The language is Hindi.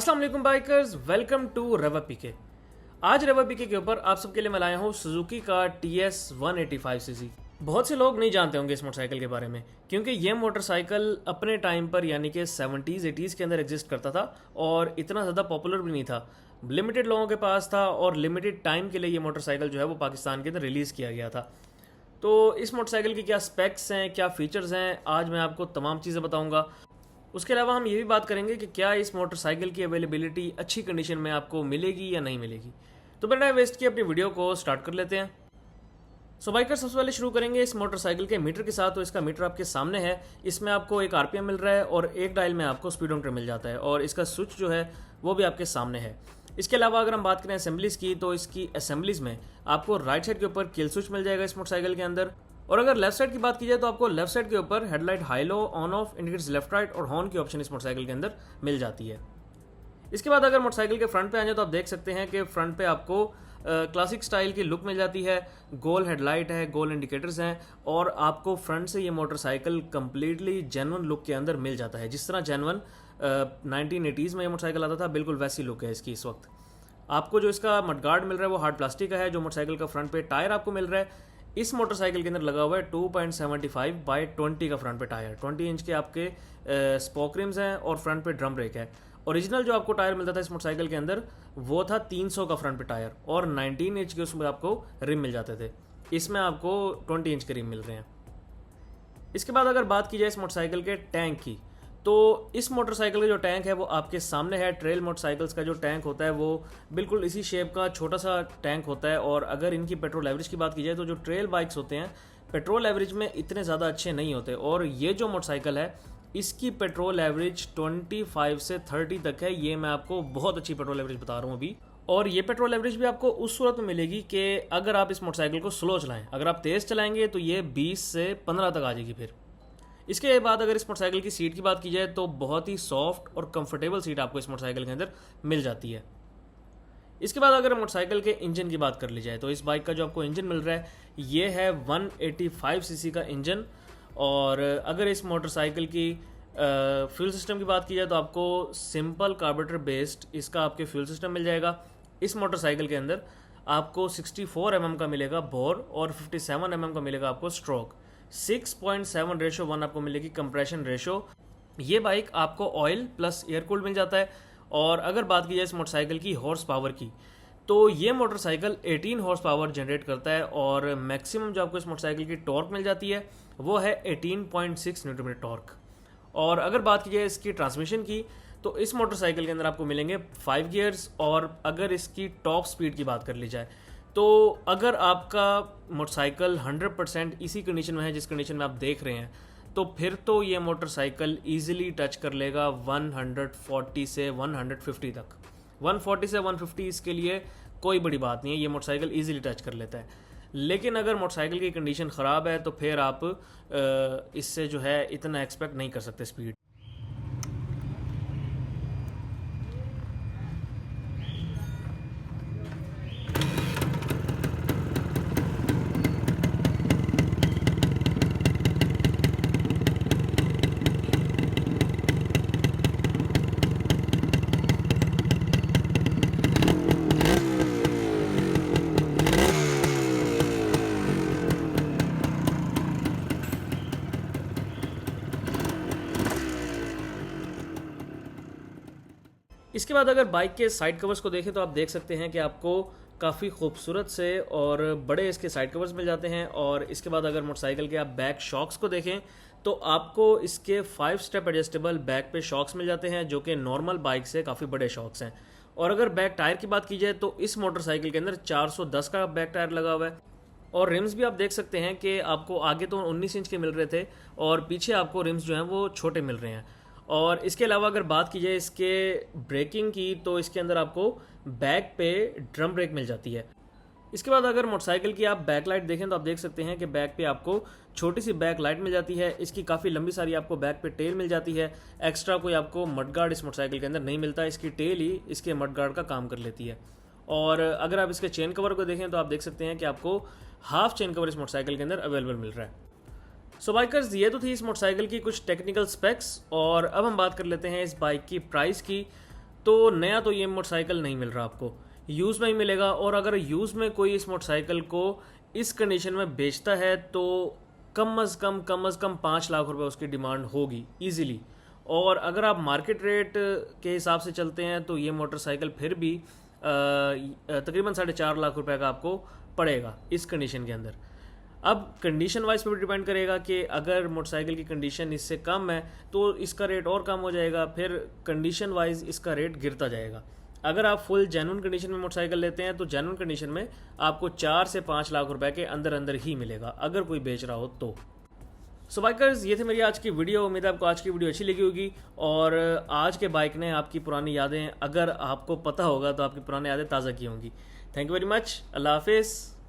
अस्सलाम वालेकुम बाइकर्स, वेलकम टू रेवा पीके। आज रेवा पीके के ऊपर आप सबके लिए मैं लाया हूँ सुजुकी का TS 185cc। बहुत से लोग नहीं जानते होंगे इस मोटरसाइकिल के बारे में, क्योंकि ये मोटरसाइकिल अपने टाइम पर यानी कि 70s 80s के अंदर एग्जिस्ट करता था और इतना ज़्यादा पॉपुलर भी नहीं था। लिमिटेड लोगों के पास था और लिमिटेड टाइम के लिए ये मोटरसाइकिल जो है वो पाकिस्तान के अंदर रिलीज़ किया गया था। तो इस मोटरसाइकिल की क्या स्पेक्स हैं, क्या फ़ीचर्स हैं, आज मैं आपको तमाम चीज़ें बताऊँगा। उसके अलावा हम ये भी बात करेंगे कि क्या इस मोटरसाइकिल की अवेलेबिलिटी अच्छी कंडीशन में आपको मिलेगी या नहीं मिलेगी। तो बिना टाइम वेस्ट किए अपनी वीडियो को स्टार्ट कर लेते हैं। सो बाइकर सबसे पहले शुरू करेंगे इस मोटरसाइकिल के मीटर के साथ। तो इसका मीटर आपके सामने है, इसमें आपको एक RPM मिल रहा है और एक डायल में आपको स्पीडोमीटर मिल जाता है और इसका स्विच जो है वो भी आपके सामने है। इसके अलावा अगर हम बात करें असेंबलीज़ की, तो इसकी असेंबलीज़ में आपको राइट साइड के ऊपर किल स्विच मिल जाएगा इस मोटरसाइकिल के अंदर। और अगर लेफ्ट साइड की बात की जाए तो आपको लेफ्ट साइड के ऊपर headlight high low, on off, indicators left right और हॉर्न की ऑप्शन इस मोटरसाइकिल के अंदर मिल जाती है। इसके बाद अगर मोटरसाइकिल के फ्रंट पे आ जाए तो आप देख सकते हैं कि फ्रंट पे आपको क्लासिक स्टाइल की लुक मिल जाती है। गोल हेडलाइट है, गोल इंडिकेटर्स हैं और आपको फ्रंट से ये मोटरसाइकिल कम्प्लीटली जेन्युइन लुक के अंदर मिल जाता है। जिस तरह जेन्युइन 1980s में ये मोटरसाइकिल आता था, बिल्कुल वैसी लुक है इसकी। इस वक्त आपको जो इसका मडगार्ड मिल रहा है वो हार्ड प्लास्टिक का है। जो मोटरसाइकिल का फ्रंट पे टायर आपको मिल रहा है, इस मोटरसाइकिल के अंदर लगा हुआ है 2.75 बाई 20 का फ्रंट पे टायर। 20 इंच के आपके स्पोक रिम्स हैं और फ्रंट पे ड्रम ब्रेक है। ओरिजिनल जो आपको टायर मिलता था इस मोटरसाइकिल के अंदर वो था 300 का फ्रंट पे टायर और 19 इंच के उसमें आपको रिम मिल जाते थे। इसमें आपको 20 इंच के रिम मिल रहे हैं। इसके बाद अगर बात की जाए इस मोटरसाइकिल के टैंक की, तो इस मोटरसाइकिल का जो टैंक है वो आपके सामने है। ट्रेल मोटरसाइकिल्स का जो टैंक होता है वो बिल्कुल इसी शेप का छोटा सा टैंक होता है। और अगर इनकी पेट्रोल एवरेज की बात की जाए तो जो ट्रेल बाइक्स होते हैं पेट्रोल एवरेज में इतने ज़्यादा अच्छे नहीं होते, और ये जो मोटरसाइकिल है इसकी पेट्रोल एवरेज 25 से 30 तक है। ये मैं आपको बहुत अच्छी पेट्रोल एवरेज बता रहा हूँ अभी। और ये पेट्रोल एवरेज भी आपको उस सूरत में मिलेगी कि अगर आप इस मोटरसाइकिल को स्लो चलाएं। अगर आप तेज़ चलाएंगे तो ये 20 से 15 तक आ जाएगी। फिर इसके बाद अगर इस मोटरसाइकिल की सीट की बात की जाए तो बहुत ही सॉफ्ट और कंफर्टेबल सीट आपको इस मोटरसाइकिल के अंदर मिल जाती है। इसके बाद अगर मोटरसाइकिल के इंजन की बात कर ली जाए तो इस बाइक का जो आपको इंजन मिल रहा है ये है 185cc का इंजन। और अगर इस मोटरसाइकिल की फ्यूल सिस्टम की बात की जाए तो आपको सिंपल कार्बोरेटर बेस्ड इसका आपके फ्यूल सिस्टम मिल जाएगा। इस मोटरसाइकिल के अंदर आपको 64 mm का मिलेगा बोर और 57 mm का मिलेगा आपको स्ट्रोक। 6.7:1 आपको मिलेगी कंप्रेशन रेशो। ये बाइक आपको ऑयल प्लस एयर कूल्ड मिल जाता है। और अगर बात की जाए इस मोटरसाइकिल की हॉर्स पावर की, तो ये मोटरसाइकिल 18 हॉर्स पावर जनरेट करता है और मैक्सिमम जो आपको इस मोटरसाइकिल की टॉर्क मिल जाती है वो है 18.6 न्यूटन मीटर टॉर्क। और अगर बात की जाए इसकी ट्रांसमिशन की, तो इस मोटरसाइकिल के अंदर आपको मिलेंगे 5 गियर्स। और अगर इसकी टॉप स्पीड की बात कर ली जाए तो अगर आपका मोटरसाइकिल 100% इसी कंडीशन में है जिस कंडीशन में आप देख रहे हैं, तो फिर तो ये मोटरसाइकिल इजीली टच कर लेगा 140 से 150 तक। 140 से 150 इसके लिए कोई बड़ी बात नहीं है, ये मोटरसाइकिल इजीली टच कर लेता है। लेकिन अगर मोटरसाइकिल की कंडीशन ख़राब है तो फिर आप इससे जो है इतना एक्सपेक्ट नहीं कर सकते स्पीड। इसके बाद अगर बाइक के साइड कवर्स को देखें तो आप देख सकते हैं कि आपको काफ़ी खूबसूरत से और बड़े इसके साइड कवर्स मिल जाते हैं। और इसके बाद अगर मोटरसाइकिल के आप बैक शॉक्स को देखें तो आपको इसके 5 स्टेप एडजस्टेबल बैक पे शॉक्स मिल जाते हैं, जो कि नॉर्मल बाइक से काफ़ी बड़े शॉक्स हैं। और अगर बैक टायर की बात की जाए तो इस मोटरसाइकिल के अंदर 410 का बैक टायर लगा हुआ है। और रिम्स भी आप देख सकते हैं कि आपको आगे तो 19 इंच के मिल रहे थे और पीछे आपको रिम्स जो हैं वो छोटे मिल रहे हैं। और इसके अलावा अगर बात की जाए इसके ब्रेकिंग की, तो इसके अंदर आपको बैक पे ड्रम ब्रेक मिल जाती है। इसके बाद अगर मोटरसाइकिल की आप बैक लाइट देखें तो आप देख सकते हैं कि बैक पे आपको छोटी सी बैक लाइट मिल जाती है। इसकी काफ़ी लंबी सारी आपको बैक पे टेल मिल जाती है। एक्स्ट्रा कोई आपको मडगार्ड इस मोटरसाइकिल के अंदर नहीं मिलता, इसकी टेल ही इसके मडगार्ड का काम कर लेती है। और अगर आप इसके चेन कवर को देखें तो आप देख सकते हैं कि आपको हाफ चेन कवर इस मोटरसाइकिल के अंदर अवेलेबल मिल रहा है। सो बाइकर्स, ये तो थी इस मोटरसाइकिल की कुछ टेक्निकल स्पेक्स। और अब हम बात कर लेते हैं इस बाइक की प्राइस की। तो नया तो ये मोटरसाइकिल नहीं मिल रहा आपको, यूज़ में ही मिलेगा। और अगर यूज़ में कोई इस मोटरसाइकिल को इस कंडीशन में बेचता है तो कम अज़ कम 5 लाख रुपए उसकी डिमांड होगी ईज़िली। और अगर आप मार्केट रेट के हिसाब से चलते हैं तो ये मोटरसाइकिल फिर भी तकरीबन 4.5 लाख रुपए का आपको पड़ेगा इस कंडीशन के अंदर। अब कंडीशन वाइज पे डिपेंड करेगा कि अगर मोटरसाइकिल की कंडीशन इससे कम है तो इसका रेट और कम हो जाएगा, फिर कंडीशन वाइज इसका रेट गिरता जाएगा। अगर आप फुल जेन्युइन कंडीशन में मोटरसाइकिल लेते हैं तो जेन्युइन कंडीशन में आपको 4 से 5 लाख रुपए के अंदर अंदर ही मिलेगा अगर कोई बेच रहा हो तो। सो बाइकर्स, ये थी मेरी आज की वीडियो। उम्मीद है आपको आज की वीडियो अच्छी लगी होगी और आज के बाइक ने आपकी पुरानी यादें, अगर आपको पता होगा तो आपकी पुरानी यादें ताज़ा की होंगी। Thank you very much. अल्लाह हाफिज़।